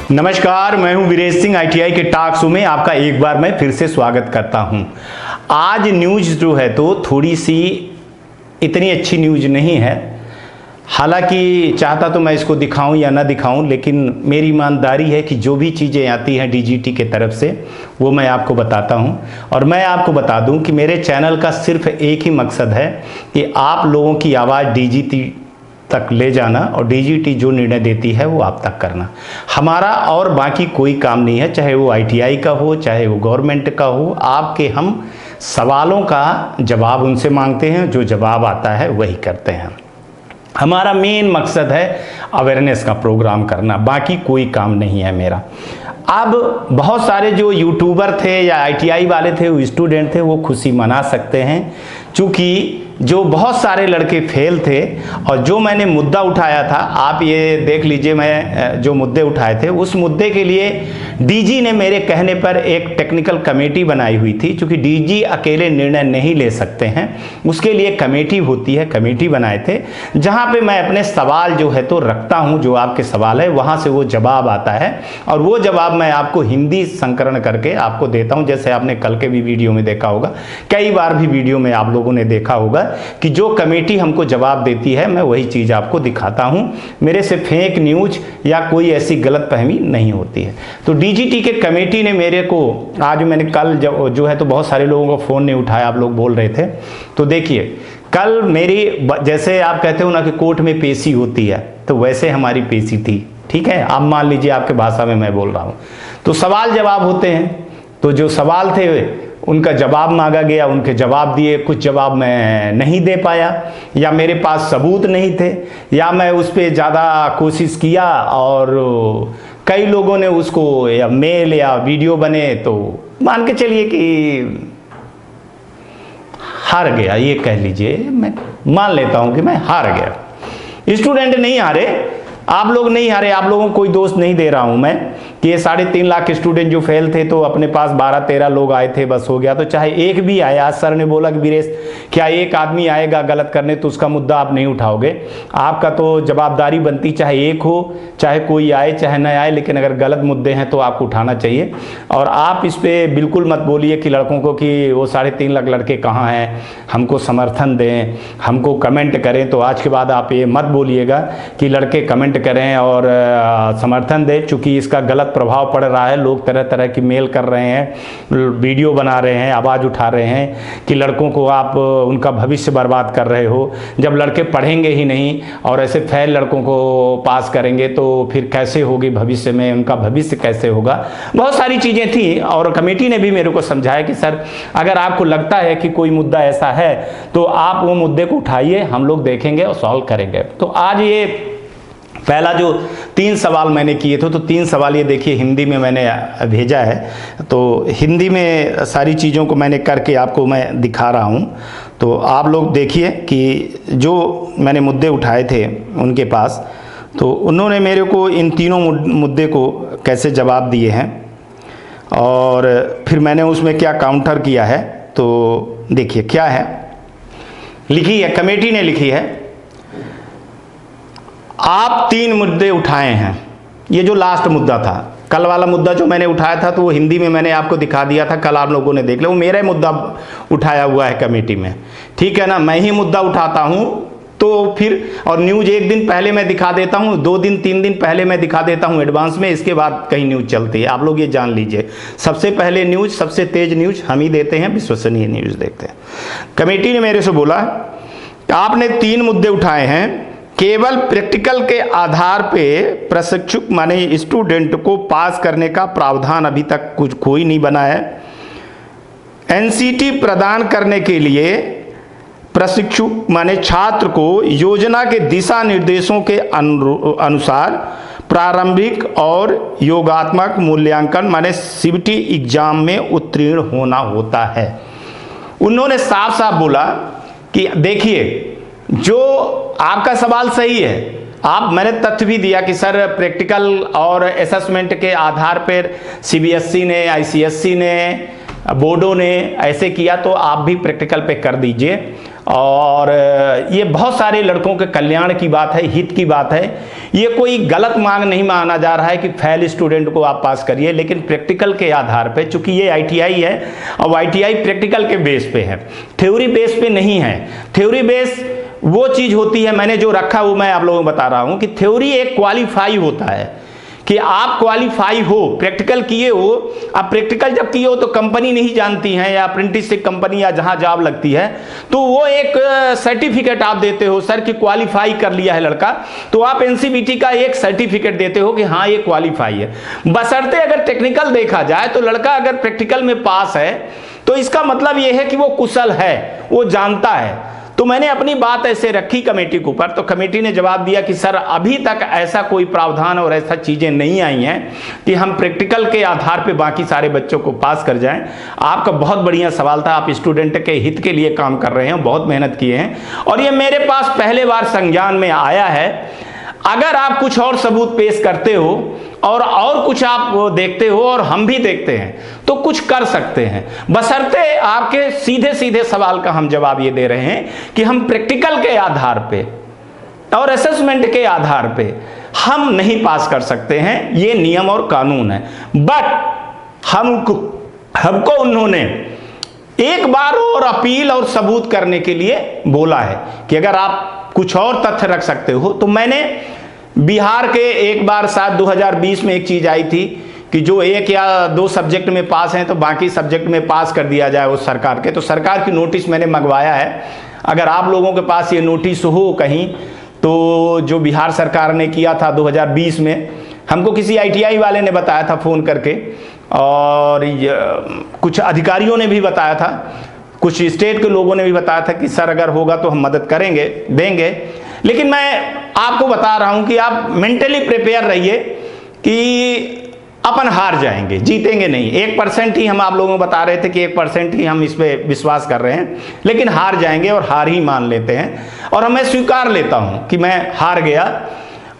नमस्कार, मैं हूं वीरेश सिंह। आईटीआई के टॉक शो में आपका एक बार मैं फिर से स्वागत करता हूं। आज न्यूज़ जो है तो थोड़ी सी इतनी अच्छी न्यूज़ नहीं है। हालांकि चाहता तो मैं इसको दिखाऊं या ना दिखाऊं, लेकिन मेरी ईमानदारी है कि जो भी चीज़ें आती हैं डीजीटी के तरफ से वो मैं आपको बताता हूं। और मैं आपको बता दूं कि मेरे चैनल का सिर्फ एक ही मकसद है कि आप लोगों की आवाज़ डीजीटी तक ले जाना और डीजीटी जो निर्णय देती है वो आप तक करना। हमारा और बाकी कोई काम नहीं है, चाहे वो आईटीआई का हो, चाहे वो गवर्नमेंट का हो। आपके हम सवालों का जवाब उनसे मांगते हैं, जो जवाब आता है वही करते हैं। हमारा मेन मकसद है अवेयरनेस का प्रोग्राम करना, बाकी कोई काम नहीं है मेरा। अब बहुत सारे जो यूट्यूबर थे या आईटीआई वाले थे, वो स्टूडेंट थे, वो खुशी मना सकते हैं, क्योंकि जो बहुत सारे लड़के फेल थे। और जो मैंने मुद्दा उठाया था, आप ये देख लीजिए, मैं जो मुद्दे उठाए थे उस मुद्दे के लिए डीजी ने मेरे कहने पर एक टेक्निकल कमेटी बनाई हुई थी। क्योंकि डीजी अकेले निर्णय नहीं ले सकते हैं, उसके लिए कमेटी होती है, कमेटी बनाए थे जहां पे मैं अपने सवाल जो है तो रखता हूं, जो आपके सवाल है वहां से वो जवाब आता है और वो जवाब मैं आपको हिंदी संकलन करके आपको देता हूं। जैसे आपने कल के भी वीडियो में देखा होगा, कई बार भी वीडियो में आप लोगों ने देखा होगा कि जो कमेटी हमको जवाब देती है मैं वही चीज़ आपको दिखाता हूं। मेरे से फेक न्यूज या कोई ऐसी गलतफहमी नहीं होती है। तो डीजीटी के कमेटी ने मेरे को आज, मैंने कल जो है तो बहुत सारे लोगों का फ़ोन नहीं उठाया, आप लोग बोल रहे थे। तो देखिए, कल मेरी, जैसे आप कहते हो ना कि कोर्ट में पेशी होती है, तो वैसे हमारी पेशी थी। ठीक है, आप मान लीजिए आपके भाषा में मैं बोल रहा हूँ। तो सवाल जवाब होते हैं, तो जो सवाल थे उनका जवाब मांगा गया, उनके जवाब दिए। कुछ जवाब मैं नहीं दे पाया, या मेरे पास सबूत नहीं थे, या मैं उस पर ज़्यादा कोशिश किया और कई लोगों ने उसको या मेल या वीडियो बने, तो मान के चलिए कि हार गया, ये कह लीजिए। मैं मान लेता हूँ कि मैं हार गया। स्टूडेंट नहीं हारे, आप लोग नहीं हारे, आप लोगों को कोई दोष नहीं दे रहा हूं मैं कि ये 3.5 लाख स्टूडेंट जो फेल थे तो अपने पास 12-13 लोग आए थे, बस हो गया। तो चाहे एक भी आया, आज सर ने बोला कि वीरेश क्या एक आदमी आएगा गलत करने तो उसका मुद्दा आप नहीं उठाओगे? आपका तो जवाबदारी बनती, चाहे एक हो, चाहे कोई आए, चाहे न आए, लेकिन अगर गलत मुद्दे हैं तो आपको उठाना चाहिए। और आप इस पर बिल्कुल मत बोलिए कि लड़कों को कि वो 3.5 लाख लड़के कहाँ हैं, हमको समर्थन दें, हमको कमेंट करें। तो आज के बाद आप ये मत बोलिएगा कि लड़के कमेंट करें और समर्थन दें, चूँकि इसका गलत प्रभाव पड़ रहा है। लोग तरह तरह की मेल कर रहे हैं, वीडियो बना रहे हैं, आवाज़ उठा रहे हैं कि लड़कों को आप उनका भविष्य बर्बाद कर रहे हो। जब लड़के पढ़ेंगे ही नहीं और ऐसे फेल लड़कों को पास करेंगे तो फिर कैसे होगी भविष्य में, उनका भविष्य कैसे होगा? बहुत सारी चीज़ें थी और कमेटी ने भी मेरे को समझाया कि सर अगर आपको लगता है कि कोई मुद्दा ऐसा है तो आप वो मुद्दे को उठाइए, हम लोग देखेंगे और सॉल्व करेंगे। तो आज ये पहला जो 3 सवाल मैंने किए थे, तो 3 सवाल ये देखिए हिंदी में मैंने भेजा है। तो हिंदी में सारी चीज़ों को मैंने करके आपको मैं दिखा रहा हूँ। तो आप लोग देखिए कि जो मैंने मुद्दे उठाए थे उनके पास, तो उन्होंने मेरे को इन तीनों मुद्दे को कैसे जवाब दिए हैं और फिर मैंने उसमें क्या काउंटर किया है। तो देखिए क्या है, लिखी है, कमेटी ने लिखी है, आप 3 मुद्दे उठाए हैं। ये जो लास्ट मुद्दा था, कल वाला मुद्दा जो मैंने उठाया था तो वो हिंदी में मैंने आपको दिखा दिया था, कल आप लोगों ने देख लिया। वो मेरा मुद्दा उठाया हुआ है कमेटी में, ठीक है ना? मैं ही मुद्दा उठाता हूँ तो फिर, और न्यूज़ एक दिन पहले मैं दिखा देता हूँ, 2 दिन 3 दिन पहले मैं दिखा देता हूँ एडवांस में, इसके बाद कहीं न्यूज़ चलती है। आप लोग ये जान लीजिए, सबसे पहले न्यूज़, सबसे तेज न्यूज़ हम ही देते हैं, विश्वसनीय न्यूज़ देखते हैं। कमेटी ने मेरे से बोला आपने 3 मुद्दे उठाए हैं, केवल प्रैक्टिकल के आधार पे प्रशिक्षक माने स्टूडेंट को पास करने का प्रावधान अभी तक कुछ कोई नहीं बना है। एनसीटी प्रदान करने के लिए प्रशिक्षक माने छात्र को योजना के दिशा निर्देशों के अनुसार प्रारंभिक और योगात्मक मूल्यांकन माने सीबीटी एग्जाम में उत्तीर्ण होना होता है। उन्होंने साफ साफ बोला कि देखिए, जो आपका सवाल सही है, मैंने तथ्य भी दिया कि सर प्रैक्टिकल और असेसमेंट के आधार पर सीबीएसई ने, आईसीएसई ने, बोर्डों ने ऐसे किया, तो आप भी प्रैक्टिकल पे कर दीजिए। और ये बहुत सारे लड़कों के कल्याण की बात है, हित की बात है। ये कोई गलत मांग नहीं माना जा रहा है कि फेल स्टूडेंट को आप पास करिए, लेकिन प्रैक्टिकल के आधार पे, चूंकि ये ITI है और ITI प्रैक्टिकल के बेस पे है, थ्योरी बेस पे नहीं है। थ्योरी बेस वो चीज़ होती है, मैंने जो रखा वो मैं आप लोगों को बता रहा हूँ कि थ्योरी एक क्वालिफाई होता है कि आप क्वालिफाई हो, प्रैक्टिकल किए हो। अब प्रैक्टिकल जब किए हो तो कंपनी नहीं जानती है, या अप्रेंटिसशिप कंपनी या जहां जॉब लगती है तो वो एक सर्टिफिकेट आप देते हो सर कि क्वालिफाई कर लिया है लड़का, तो आप NCVT का एक सर्टिफिकेट देते हो कि हाँ ये क्वालिफाई है। बशर्ते अगर टेक्निकल देखा जाए तो लड़का अगर प्रैक्टिकल में पास है तो इसका मतलब ये है कि वो कुशल है, वो जानता है। तो मैंने अपनी बात ऐसे रखी कमेटी के ऊपर, तो कमेटी ने जवाब दिया कि सर अभी तक ऐसा कोई प्रावधान और ऐसा चीज़ें नहीं आई हैं कि हम प्रैक्टिकल के आधार पे बाकी सारे बच्चों को पास कर जाएं। आपका बहुत बढ़िया सवाल था, आप स्टूडेंट के हित के लिए काम कर रहे हैं, बहुत मेहनत किए हैं और ये मेरे पास पहले बार संज्ञान में आया है। अगर आप कुछ और सबूत पेश करते हो और कुछ आप देखते हो और हम भी देखते हैं तो कुछ कर सकते हैं, बशर्ते आपके सीधे सीधे सवाल का हम जवाब ये दे रहे हैं कि हम प्रैक्टिकल के आधार पे और असेसमेंट के आधार पे हम नहीं पास कर सकते हैं, ये नियम और कानून है। बट हमको उन्होंने एक बार और अपील और सबूत करने के लिए बोला है कि अगर आप कुछ और तथ्य रख सकते हो। तो मैंने बिहार के एक बार शायद 2020 में एक चीज़ आई थी कि जो 1 या 2 सब्जेक्ट में पास हैं तो बाकी सब्जेक्ट में पास कर दिया जाए उस सरकार के। तो सरकार की नोटिस मैंने मंगवाया है, अगर आप लोगों के पास ये नोटिस हो कहीं, तो जो बिहार सरकार ने किया था 2020 में, हमको किसी ITI वाले ने बताया था फ़ोन करके, और कुछ अधिकारियों ने भी बताया था, कुछ स्टेट के लोगों ने भी बताया था कि सर अगर होगा तो हम मदद करेंगे, देंगे। लेकिन मैं आपको बता रहा हूं कि आप मेंटली प्रिपेयर रहिए कि अपन हार जाएंगे, जीतेंगे नहीं। 1% ही हम आप लोगों को बता रहे थे कि 1% ही हम इस पे विश्वास कर रहे हैं, लेकिन हार जाएंगे और हार ही मान लेते हैं। और मैं स्वीकार लेता हूं कि मैं हार गया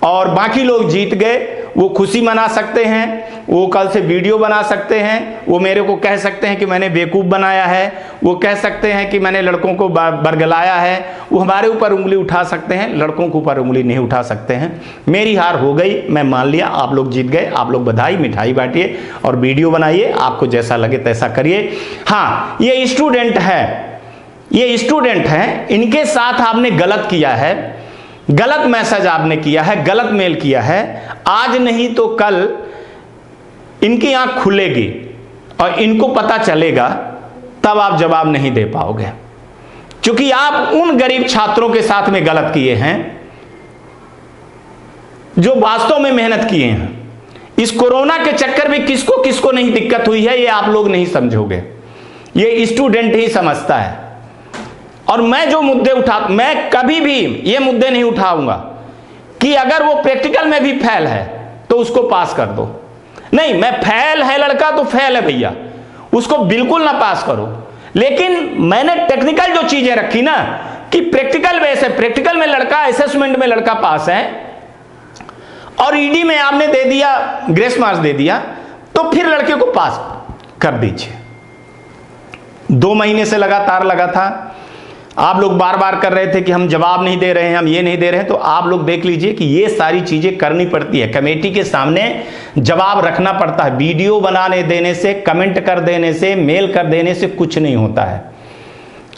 और बाकी लोग जीत गए। वो खुशी मना सकते हैं, वो कल से वीडियो बना सकते हैं, वो मेरे को कह सकते हैं कि मैंने बेवकूफ़ बनाया है, वो कह सकते हैं कि मैंने लड़कों को बरगलाया है, वो हमारे ऊपर उंगली उठा सकते हैं, लड़कों के ऊपर उंगली नहीं उठा सकते हैं। मेरी हार हो गई, मैं मान लिया, आप लोग जीत गए। आप लोग बधाई मिठाई बांटिए और वीडियो बनाइए, आपको जैसा लगे तैसा करिए। हाँ, ये स्टूडेंट है, इनके साथ आपने गलत किया है, गलत मैसेज आपने किया है, गलत मेल किया है। आज नहीं तो कल इनकी आंख खुलेगी और इनको पता चलेगा, तब आप जवाब नहीं दे पाओगे, क्योंकि आप उन गरीब छात्रों के साथ में गलत किए हैं जो वास्तव में मेहनत किए हैं। इस कोरोना के चक्कर में किसको किसको नहीं दिक्कत हुई है ये आप लोग नहीं समझोगे, ये स्टूडेंट ही समझता है। और मैं जो मुद्दे मैं कभी भी ये मुद्दे नहीं उठाऊंगा कि अगर वो प्रैक्टिकल में भी फेल है तो उसको पास कर दो। नहीं, मैं फेल है लड़का तो फेल है भैया, उसको बिल्कुल ना पास करो। लेकिन मैंने टेक्निकल जो चीजें रखी ना कि प्रैक्टिकल बेस है, प्रैक्टिकल में लड़का, असेसमेंट में लड़का पास है और ED में आपने दे दिया, ग्रेस मार्क्स दे दिया, तो फिर लड़के को पास कर दीजिए। 2 महीने से लगातार लगा था, आप लोग बार बार कर रहे थे कि हम जवाब नहीं दे रहे हैं, हम ये नहीं दे रहे हैं। तो आप लोग देख लीजिए कि ये सारी चीजें करनी पड़ती है, कमेटी के सामने जवाब रखना पड़ता है। वीडियो बनाने देने से, कमेंट कर देने से, मेल कर देने से कुछ नहीं होता है।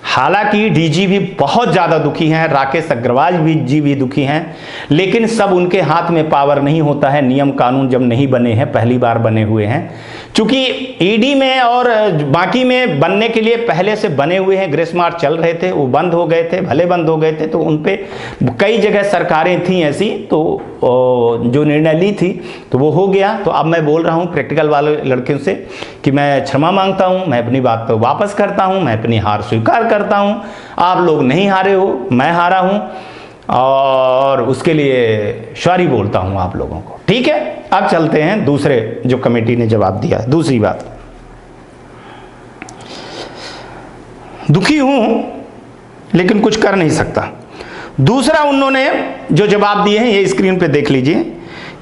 हालांकि DG भी बहुत ज़्यादा दुखी हैं, राकेश अग्रवाल जी भी दुखी हैं, लेकिन सब उनके हाथ में पावर नहीं होता है। नियम कानून जब नहीं बने हैं, पहली बार बने हुए हैं, चूंकि ED में और बाकी में बनने के लिए पहले से बने हुए हैं, ग्रेस मार्क्स चल रहे थे, वो बंद हो गए थे, भले बंद हो गए थे, तो उन पे कई जगह सरकारें थी ऐसी, तो जो निर्णय ली थी तो वो हो गया। तो अब मैं बोल रहा हूँ प्रैक्टिकल वाले लड़कियों से कि मैं क्षमा मांगता हूँ, मैं अपनी बात को वापस करता हूँ, मैं अपनी हार स्वीकार करता हूँ। आप लोग नहीं हारे हो, मैं हारा हूँ और उसके लिए सॉरी बोलता हूँ आप लोगों को। ठीक है, अब चलते हैं दूसरे जो कमेटी ने जवाब दिया। दूसरी बात, दुखी हूं लेकिन कुछ कर नहीं सकता। दूसरा उन्होंने जो जवाब दिए हैं ये स्क्रीन पे देख लीजिए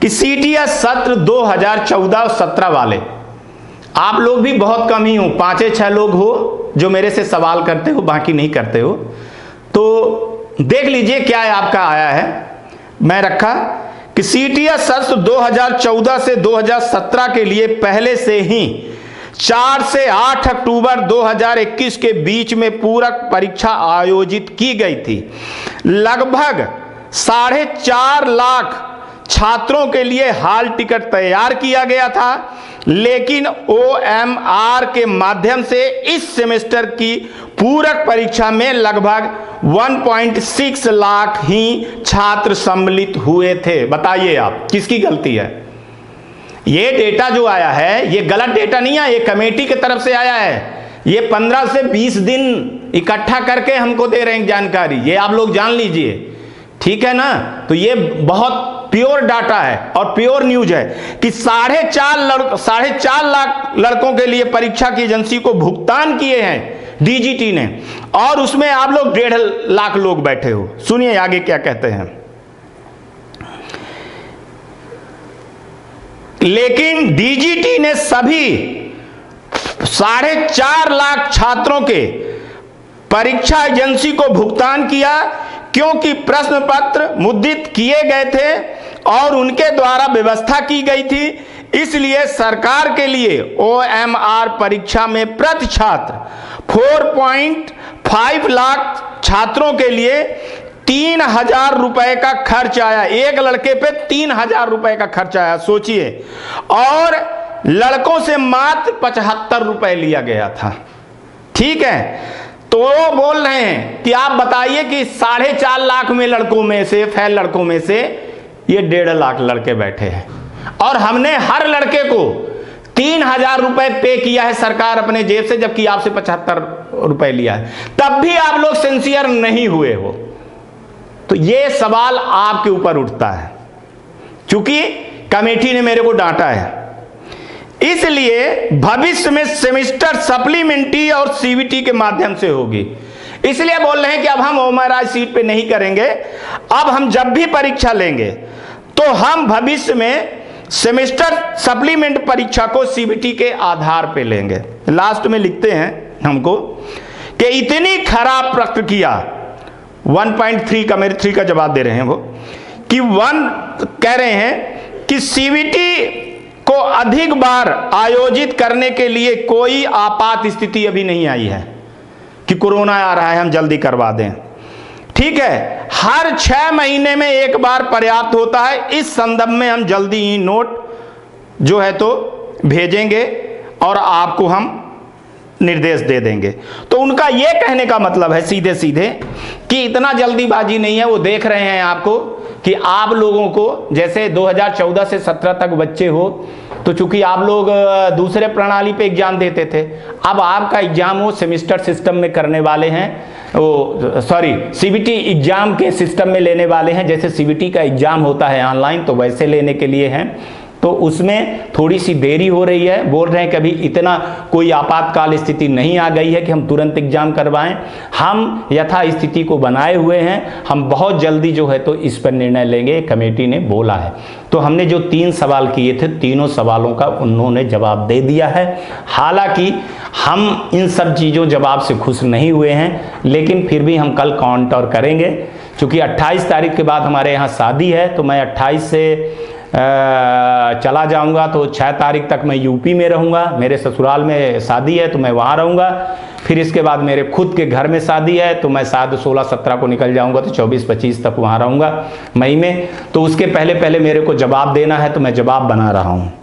कि CTS सत्र 2014 और 17 वाले, आप लोग भी बहुत कम ही हो, 5-6 लोग हो जो मेरे से सवाल करते हो, बाकी नहीं करते हो। तो देख लीजिए क्या है आपका आया है, मैं रखा कि सीटीएस सत्र 2014 से 2017 के लिए पहले से ही 4 से 8 अक्टूबर 2021 के बीच में पूरक परीक्षा आयोजित की गई थी। लगभग 4.5 लाख छात्रों के लिए हॉल टिकट तैयार किया गया था, लेकिन OMR के माध्यम से इस सेमेस्टर की पूरक परीक्षा में लगभग 1.6 लाख ही छात्र सम्मिलित हुए थे। बताइए आप किसकी गलती है? ये डेटा जो आया है ये गलत डेटा नहीं है, ये कमेटी की तरफ से आया है। ये 15 से 20 दिन इकट्ठा करके हमको दे रहे हैं जानकारी, ये आप लोग जान लीजिए, ठीक है ना। तो ये बहुत प्योर डाटा है और प्योर न्यूज है कि 4.5 लाख लड़कों के लिए परीक्षा की एजेंसी को भुगतान किए हैं डीजीटी ने, और उसमें आप लोग 1.5 लाख लोग बैठे हो। सुनिए आगे क्या कहते हैं। लेकिन डीजीटी ने सभी 4.5 लाख छात्रों के परीक्षा एजेंसी को भुगतान किया, क्योंकि प्रश्न पत्र मुद्रित किए गए थे और उनके द्वारा व्यवस्था की गई थी। इसलिए सरकार के लिए OMR परीक्षा में प्रति छात्र 4.5 लाख छात्रों के लिए 3,000 रुपए का खर्च आया। एक लड़के पे 3,000 रुपए का खर्च आया, सोचिए। और लड़कों से मात्र 75 रुपए लिया गया था, ठीक है। तो बोल रहे हैं कि आप बताइए कि 4.5 लाख में लड़कों में से, फेल लड़कों में से ये 1.5 लाख लड़के बैठे हैं, और हमने हर लड़के को 3,000 रुपए पे किया है सरकार अपने जेब से, जबकि आपसे 75 रुपए लिया है, तब भी आप लोग सिंसियर नहीं हुए हो। तो ये सवाल आपके ऊपर उठता है, क्योंकि कमेटी ने मेरे को डांटा है। इसलिए भविष्य में सेमेस्टर सप्लीमेंट्री और सीबीटी के माध्यम से होगी। इसलिए बोल रहे हैं कि अब हम OMR सीट पे नहीं करेंगे, अब हम जब भी परीक्षा लेंगे तो हम भविष्य में सेमेस्टर सप्लीमेंट परीक्षा को सीबीटी के आधार पे लेंगे। लास्ट में लिखते हैं हमको कि इतनी खराब प्रक्रिया 1.3 का, मेरे 3 का जवाब दे रहे हैं वो, कि 1 कह रहे हैं कि सीबीटी को अधिक बार आयोजित करने के लिए कोई आपात स्थिति अभी नहीं आई है कि कोरोना आ रहा है हम जल्दी करवा दें, ठीक है। हर 6 महीने में एक बार पर्याप्त होता है। इस संदर्भ में हम जल्दी ही नोट जो है तो भेजेंगे और आपको हम निर्देश दे देंगे। तो उनका यह कहने का मतलब है सीधे सीधे कि इतना जल्दीबाजी नहीं है। वो देख रहे हैं आपको कि आप लोगों को, जैसे 2014 से 17 तक बच्चे हो, तो चूंकि आप लोग दूसरे प्रणाली पे एग्जाम देते थे, अब आपका एग्जाम वो सेमेस्टर सिस्टम में करने वाले हैं, वो सॉरी सीबीटी एग्जाम के सिस्टम में लेने वाले हैं। जैसे सीबीटी का एग्जाम होता है ऑनलाइन, तो वैसे लेने के लिए हैं। तो उसमें थोड़ी सी देरी हो रही है। बोल रहे हैं कि अभी इतना कोई आपातकाल स्थिति नहीं आ गई है कि हम तुरंत एग्जाम करवाएं। हम यथा स्थिति को बनाए हुए हैं, हम बहुत जल्दी जो है तो इस पर निर्णय लेंगे, कमेटी ने बोला है। तो हमने जो 3 सवाल किए थे, तीनों सवालों का उन्होंने जवाब दे दिया है। हालांकि हम इन सब चीज़ों जवाब से खुश नहीं हुए हैं, लेकिन फिर भी हम कल काउंटर करेंगे। चूँकि 28 तारीख के बाद हमारे यहाँ शादी है, तो मैं 28 से चला जाऊंगा, तो 6 तारीख तक मैं यूपी में रहूंगा। मेरे ससुराल में शादी है तो मैं वहाँ रहूंगा। फिर इसके बाद मेरे खुद के घर में शादी है, तो मैं शायद 16-17 को निकल जाऊंगा, तो 24-25 तक वहाँ रहूंगा मई में। तो उसके पहले मेरे को जवाब देना है, तो मैं जवाब बना रहा हूँ।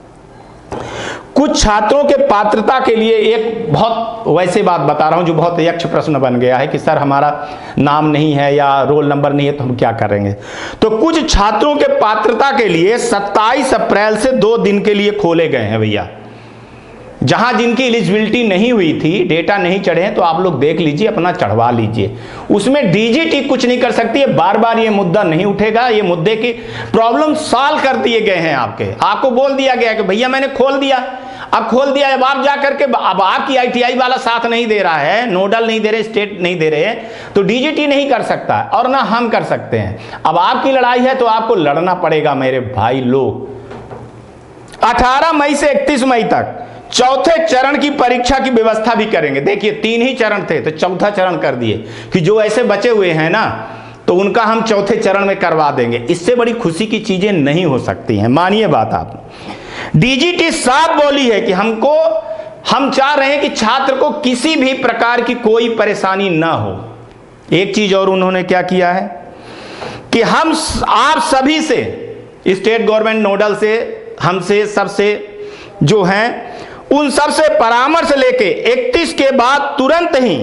कुछ छात्रों के पात्रता के लिए एक बहुत वैसे बात बता रहा हूं जो बहुत यक्ष प्रश्न बन गया है कि सर हमारा नाम नहीं है या रोल नंबर नहीं है तो हम क्या करेंगे। तो कुछ छात्रों के पात्रता के लिए 27 अप्रैल से 2 दिन के लिए खोले गए हैं भैया। जहां जिनकी एलिजिबिलिटी नहीं हुई थी, डेटा नहीं चढ़े हैं, तो आप लोग देख लीजिए, अपना चढ़वा लीजिए। उसमें डीजीटी कुछ नहीं कर सकती है। बार बार ये मुद्दा नहीं उठेगा। ये मुद्दे की प्रॉब्लम सॉल्व कर दिए गए हैं। आपको बोल दिया गया कि भैया मैंने खोल दिया, अब खोल दिया। अब आप जाकर के, अब आपकी ITI वाला साथ नहीं दे रहा है, नोडल नहीं दे रहे, स्टेट नहीं दे रहे, तो डीजीटी नहीं कर सकता और ना हम कर सकते हैं। अब आपकी लड़ाई है तो आपको लड़ना पड़ेगा मेरे भाई लोग। 18 मई से 31 मई तक चौथे चरण की परीक्षा की व्यवस्था भी करेंगे। देखिए 3 ही चरण थे तो चौथा चरण कर दिए कि जो ऐसे बचे हुए हैं ना तो उनका हम चौथे चरण में करवा देंगे। इससे बड़ी खुशी की चीजें नहीं हो सकती हैं, मानिए बात आप। डीजीटी साफ बोली है कि हम चाह रहे हैं कि छात्र को किसी भी प्रकार की कोई परेशानी ना हो। एक चीज और उन्होंने क्या किया है कि आप सभी से, स्टेट गवर्नमेंट नोडल से, हमसे, सबसे जो हैं उन सब से परामर्श लेके 31 के बाद तुरंत ही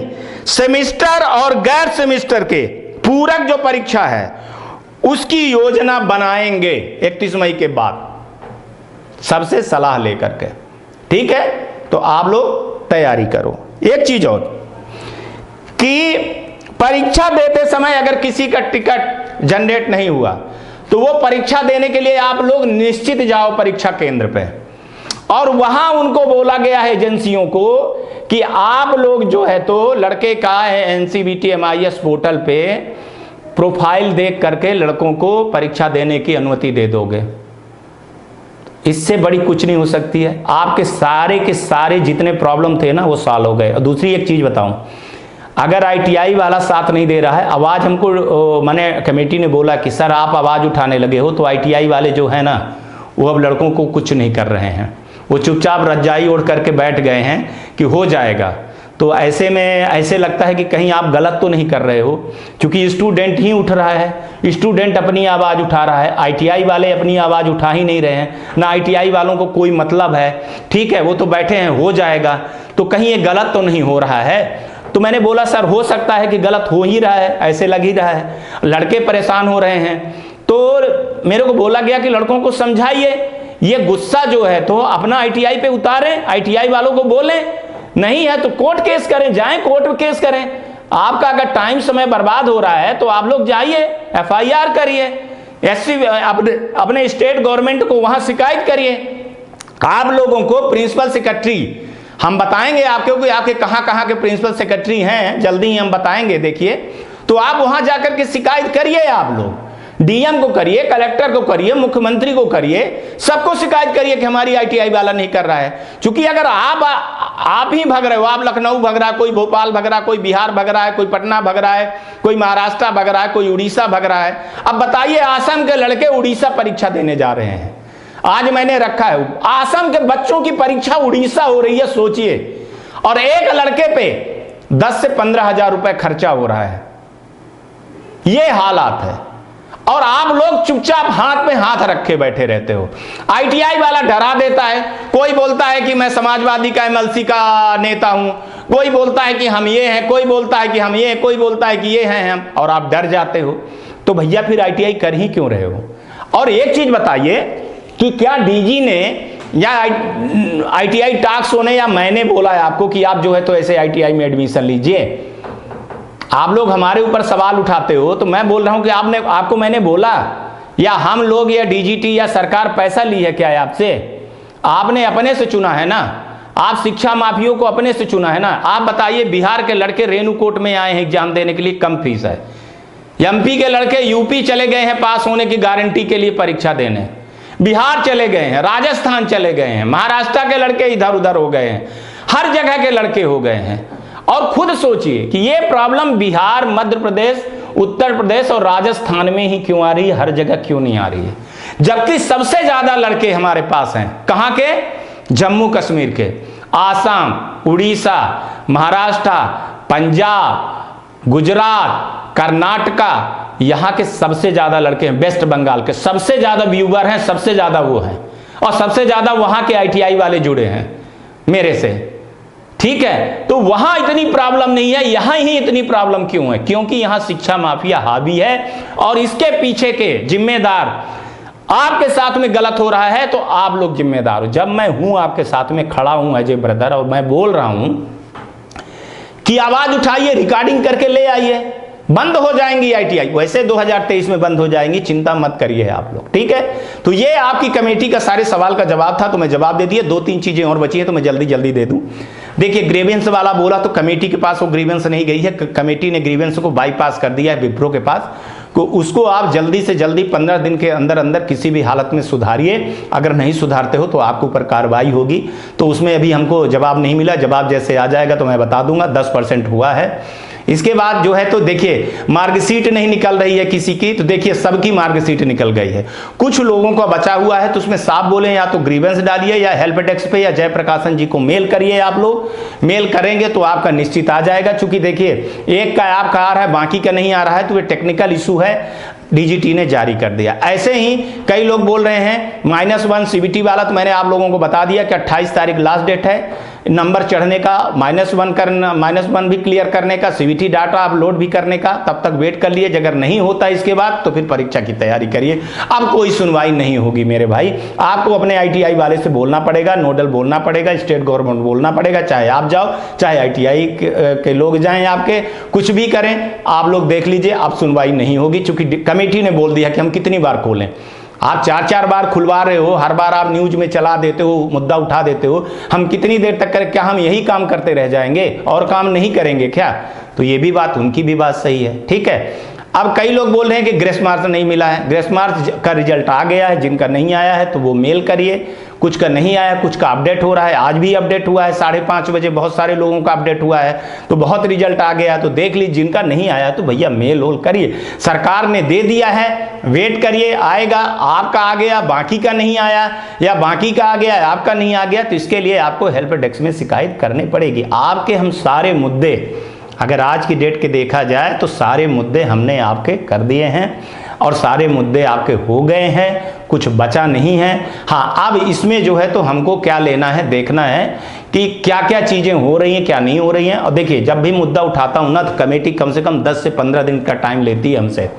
सेमेस्टर और गैर सेमेस्टर के पूरक जो परीक्षा है उसकी योजना बनाएंगे 31 मई के बाद, सबसे सलाह लेकर के। ठीक है, तो आप लोग तैयारी करो। एक चीज और कि परीक्षा देते समय अगर किसी का टिकट जनरेट नहीं हुआ तो वो परीक्षा देने के लिए आप लोग निश्चित जाओ परीक्षा केंद्र पे, और वहां उनको बोला गया है एजेंसियों को कि आप लोग जो है तो लड़के का है एनसीवीटी MIS पोर्टल पे प्रोफाइल देख करके लड़कों को परीक्षा देने की अनुमति दे दोगे। इससे बड़ी कुछ नहीं हो सकती है। आपके सारे के सारे जितने प्रॉब्लम थे ना वो सॉल्व हो गए। और दूसरी एक चीज बताऊं, अगर ITI वाला साथ नहीं दे रहा है, आवाज हमको मैंने कमेटी ने बोला कि सर आप आवाज उठाने लगे हो, तो ITI वाले जो है ना वो अब लड़कों को कुछ नहीं कर रहे हैं, वो चुपचाप रजाई ओढ़ करके बैठ गए हैं कि हो जाएगा। तो ऐसे में ऐसे लगता है कि कहीं आप गलत तो नहीं कर रहे हो, क्योंकि स्टूडेंट ही उठ रहा है, स्टूडेंट अपनी आवाज़ उठा रहा है, ITI वाले अपनी आवाज़ उठा ही नहीं रहे हैं, ना ITI वालों को कोई मतलब है। ठीक है, वो तो बैठे हैं हो जाएगा, तो कहीं ये गलत तो नहीं हो रहा है। तो मैंने बोला सर हो सकता है कि गलत हो ही रहा है, ऐसे लग ही रहा है, लड़के परेशान हो रहे हैं। तो मेरे को बोला गया कि लड़कों को समझाइए, ये गुस्सा जो है तो अपना ITI पे उतारें, ITI वालों को बोलें, नहीं है तो कोर्ट केस करें, जाएं कोर्ट में केस करें। आपका अगर टाइम समय बर्बाद हो रहा है तो आप लोग जाइए FIR करिए, अपने स्टेट गवर्नमेंट को वहां शिकायत करिए। आप लोगों को प्रिंसिपल सेक्रेटरी हम बताएंगे आपको कि आपके कहां के प्रिंसिपल सेक्रेटरी हैं, जल्दी ही हम बताएंगे। देखिए, तो आप वहां जाकर के शिकायत करिए, आप लोग DM को करिए, कलेक्टर को करिए, मुख्यमंत्री को करिए, सबको शिकायत करिए कि हमारी ITI वाला नहीं कर रहा है। क्योंकि अगर आप ही भग रहे हो, आप लखनऊ भग रहा है, कोई भोपाल भग रहा है, कोई बिहार भग रहा है, कोई पटना भग रहा है, कोई महाराष्ट्र भग रहा है, कोई उड़ीसा भग रहा है। अब बताइए आसाम के लड़के उड़ीसा परीक्षा देने जा रहे हैं। आज मैंने रखा है, आसाम के बच्चों की परीक्षा उड़ीसा हो रही है, सोचिए, और एक लड़के पे 10 से 15 हजार रुपए खर्चा हो रहा है। ये हालात है, और आप लोग चुपचाप हाथ में हाथ रखे बैठे रहते हो। ITI वाला डरा देता है, कोई बोलता है कि मैं समाजवादी का MLC का नेता हूं, कोई बोलता है कि हम ये हैं, कोई बोलता है कि हम ये, कोई बोलता है कि ये हैं हम, और आप डर जाते हो। तो भैया फिर ITI कर ही क्यों रहे हो? और एक चीज बताइए कि क्या DG ने या ITI टास्क ने या मैंने बोला है आपको कि आप जो है तो ऐसे ITI में एडमिशन लीजिए? आप लोग हमारे ऊपर सवाल उठाते हो, तो मैं बोल रहा हूं कि आपको मैंने बोला, या हम लोग या DGT या सरकार पैसा ली है क्या है आपसे? आपने अपने से चुना है ना, आप शिक्षा माफियों को अपने से चुना है ना। आप बताइए, बिहार के लड़के रेणुकूट में आए हैं एग्जाम देने के लिए, कम फीस है। MP के लड़के UP चले गए हैं पास होने की गारंटी के लिए परीक्षा देने, बिहार चले गए हैं, राजस्थान चले गए हैं, महाराष्ट्र के लड़के इधर उधर हो गए हैं, हर जगह के लड़के हो गए हैं। और खुद सोचिए कि ये प्रॉब्लम बिहार, मध्य प्रदेश, उत्तर प्रदेश और राजस्थान में ही क्यों आ रही है, हर जगह क्यों नहीं आ रही है? जबकि सबसे ज्यादा लड़के हमारे पास हैं कहां के? जम्मू कश्मीर के, आसाम, उड़ीसा, महाराष्ट्र, पंजाब, गुजरात, कर्नाटका, यहां के सबसे ज्यादा लड़के हैं। वेस्ट बंगाल के सबसे ज्यादा व्यूवर हैं, सबसे ज्यादा वो हैं, और सबसे ज्यादा वहां के ITI वाले जुड़े हैं मेरे से। ठीक है, तो वहां इतनी प्रॉब्लम नहीं है, यहां ही इतनी प्रॉब्लम क्यों है? क्योंकि यहां शिक्षा माफिया हावी है, और इसके पीछे के जिम्मेदार आपके साथ में गलत हो रहा है तो आप लोग जिम्मेदार हो। जब मैं हूं आपके साथ में खड़ा हूं एज ए ब्रदर, और मैं बोल रहा हूं कि आवाज उठाइए, रिकॉर्डिंग करके ले आइए, बंद हो जाएंगी ITI, वैसे 2023 में बंद हो जाएंगी, चिंता मत करिए आप लोग। ठीक है, तो ये आपकी कमेटी का सारे सवाल का जवाब था, तो मैं जवाब दे दिया। 2-3 चीजें और बची है तो मैं जल्दी जल्दी दे दूं। देखिए, ग्रीवेंस वाला बोला तो कमेटी के पास वो ग्रीवेंस नहीं गई है, कमेटी ने ग्रीवेंस को बाईपास कर दिया है विप्रो के पास। उसको आप जल्दी से जल्दी 15 दिन के अंदर अंदर किसी भी हालत में सुधारिए। अगर नहीं सुधारते हो तो आपके ऊपर कार्रवाई होगी। तो उसमें अभी हमको जवाब नहीं मिला, जवाब जैसे आ जाएगा तो मैं बता दूंगा। 10% हुआ है। इसके बाद जो है तो देखिए, मार्कशीट नहीं निकल रही है किसी की, तो देखिए सबकी मार्कशीट निकल गई है। कुछ लोगों का बचा हुआ है, तो उसमें साफ बोले या तो ग्रीवेंस डालिए या हेल्प डेस्क पे या जयप्रकाशन जी को मेल करिए। आप लोग मेल करेंगे तो आपका निश्चित आ जाएगा। चूंकि देखिए एक का आपका आ रहा है, बाकी का नहीं आ रहा है, तो ये टेक्निकल इशू है, डीजीटी ने जारी कर दिया। ऐसे ही कई लोग बोल रहे हैं -1 सीबीटी वाला, तो मैंने आप लोगों को बता दिया कि 28 तारीख लास्ट डेट है नंबर चढ़ने का, -1 भी क्लियर करने का, सीबीटी डाटा अपलोड भी करने का। तब तक वेट कर लिए, अगर नहीं होता इसके बाद तो फिर परीक्षा की तैयारी करिए। अब कोई सुनवाई नहीं होगी मेरे भाई, आपको अपने ITI वाले से बोलना पड़ेगा, नोडल बोलना पड़ेगा, स्टेट गवर्नमेंट बोलना पड़ेगा, चाहे आप जाओ चाहे ITI के लोग जाएं, आपके कुछ भी करें, आप लोग देख लीजिए, अब सुनवाई नहीं होगी। चूंकि कमेटी ने बोल दिया कि हम कितनी बार खोलें। आप 4-4 बार खुलवा रहे हो, हर बार आप न्यूज में चला देते हो, मुद्दा उठा देते हो, हम कितनी देर तक करें? क्या हम यही काम करते रह जाएंगे और काम नहीं करेंगे क्या? तो ये भी बात, उनकी भी बात सही है, ठीक है। अब कई लोग बोल रहे हैं कि ग्रेस मार्क्स नहीं मिला है। ग्रेस मार्क्स का रिजल्ट आ गया है, जिनका नहीं आया है तो वो मेल करिए। कुछ का नहीं आया, कुछ का अपडेट हो रहा है, आज भी अपडेट हुआ है 5:30 बजे, बहुत सारे लोगों का अपडेट हुआ है, तो बहुत रिजल्ट आ गया। तो देख लीजिए, जिनका नहीं आया तो भैया मेल होल करिए, सरकार ने दे दिया है, वेट करिए, आएगा। आपका आ गया, बाकी का नहीं आया, या बाकी का आ गया आपका नहीं आ गया, तो इसके लिए आपको हेल्प डेस्क में शिकायत करनी पड़ेगी। आपके हम सारे मुद्दे, अगर आज की डेट के देखा जाए तो सारे मुद्दे हमने आपके कर दिए हैं और सारे मुद्दे आपके हो गए हैं, कुछ बचा नहीं है। हाँ, अब इसमें जो है तो हमको क्या लेना है, देखना है कि क्या क्या चीज़ें हो रही हैं, क्या नहीं हो रही हैं। और देखिए, जब भी मुद्दा उठाता हूँ ना, तो कमेटी कम से कम 10 से 15 दिन का टाइम लेती है हमसे।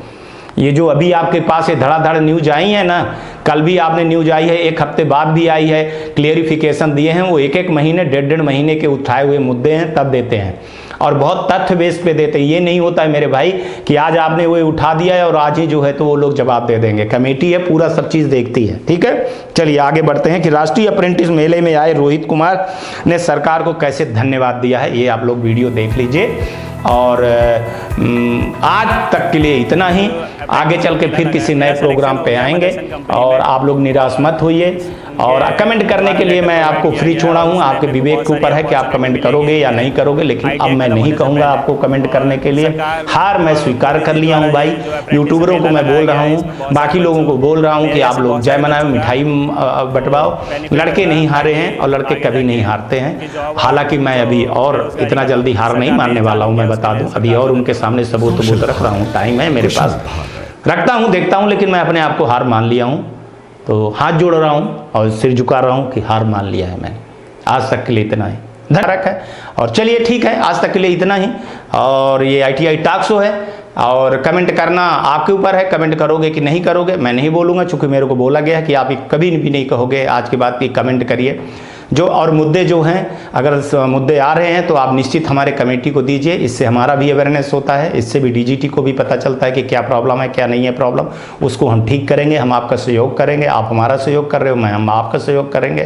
ये जो अभी आपके पास ये धड़ाधड़ न्यूज आई है ना, कल भी आपने न्यूज आई है, एक हफ्ते बाद भी आई है, क्लियरिफिकेशन दिए हैं, वो 1-1 महीने 1.5 महीने के उठाए हुए मुद्दे हैं, तब देते हैं और बहुत तथ्य बेस पे देते हैं। ये नहीं होता है मेरे भाई कि आज आपने वो उठा दिया है और आज ही जो है तो वो लोग जवाब दे देंगे। कमेटी है, पूरा सब चीज़ देखती है, ठीक है। चलिए आगे बढ़ते हैं कि राष्ट्रीय अप्रेंटिस मेले में आए रोहित कुमार ने सरकार को कैसे धन्यवाद दिया है, ये आप लोग वीडियो देख लीजिए। और आज तक के लिए इतना ही। आगे चल के फिर किसी नए प्रोग्राम पे आएंगे और आप लोग निराश मत होइए। और कमेंट करने के लिए मैं आपको फ्री छोड़ा हूँ, आपके विवेक के ऊपर है कि आप कमेंट करोगे या नहीं करोगे। लेकिन अब मैं नहीं कहूँगा आपको कमेंट करने के लिए, हार मैं स्वीकार कर लिया हूँ भाई। यूट्यूबरों को मैं बोल रहा हूँ, बाकी लोगों को बोल रहा हूँ कि आप लोग जय मनाओ, मिठाई बंटवाओ। लड़के नहीं हारे हैं और लड़के कभी नहीं हारते हैं। हालांकि मैं अभी और इतना जल्दी हार नहीं मानने वाला हूँ, मैं बता दूँ। अभी और उनके सामने सबूत रख रहा हूँ, टाइम है मेरे पास, रखता हूँ, देखता हूँ। लेकिन मैं अपने आप को हार मान लिया हूँ, तो हाथ जोड़ रहा हूँ और सिर झुका रहा हूँ कि हार मान लिया है मैंने। आज तक के लिए इतना ही धरक है। और चलिए ठीक है, आज तक के लिए इतना ही। और ये ITI टॉक शो है और कमेंट करना आपके ऊपर है, कमेंट करोगे कि नहीं करोगे मैं नहीं बोलूँगा, चूँकि मेरे को बोला गया है कि आप कभी भी नहीं कहोगे आज के बाद कि कमेंट करिए। जो और मुद्दे जो हैं, अगर मुद्दे आ रहे हैं तो आप निश्चित हमारे कमेटी को दीजिए, इससे हमारा भी अवेयरनेस होता है, इससे भी DGT को भी पता चलता है कि क्या प्रॉब्लम है क्या नहीं है प्रॉब्लम, उसको हम ठीक करेंगे। हम आपका सहयोग करेंगे, आप हमारा सहयोग कर रहे हो, हम आपका सहयोग करेंगे।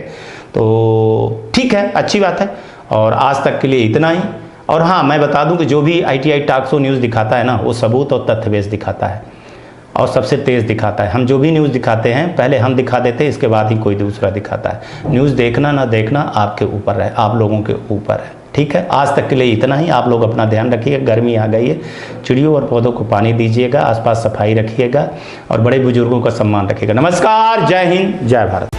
तो ठीक है, अच्छी बात है। और आज तक के लिए इतना ही। और हाँ, मैं बता दूं कि जो भी ITI टॉक शो न्यूज़ दिखाता है ना, वो सबूत और तथ्य बेस दिखाता है और सबसे तेज़ दिखाता है। हम जो भी न्यूज़ दिखाते हैं पहले हम दिखा देते हैं, इसके बाद ही कोई दूसरा दिखाता है। न्यूज़ देखना ना देखना आपके ऊपर है, आप लोगों के ऊपर है, ठीक है। आज तक के लिए इतना ही। आप लोग अपना ध्यान रखिए, गर्मी आ गई है, चिड़ियों और पौधों को पानी दीजिएगा, आसपास सफाई रखिएगा और बड़े बुजुर्गों का सम्मान रखिएगा। नमस्कार, जय हिंद, जय भारत।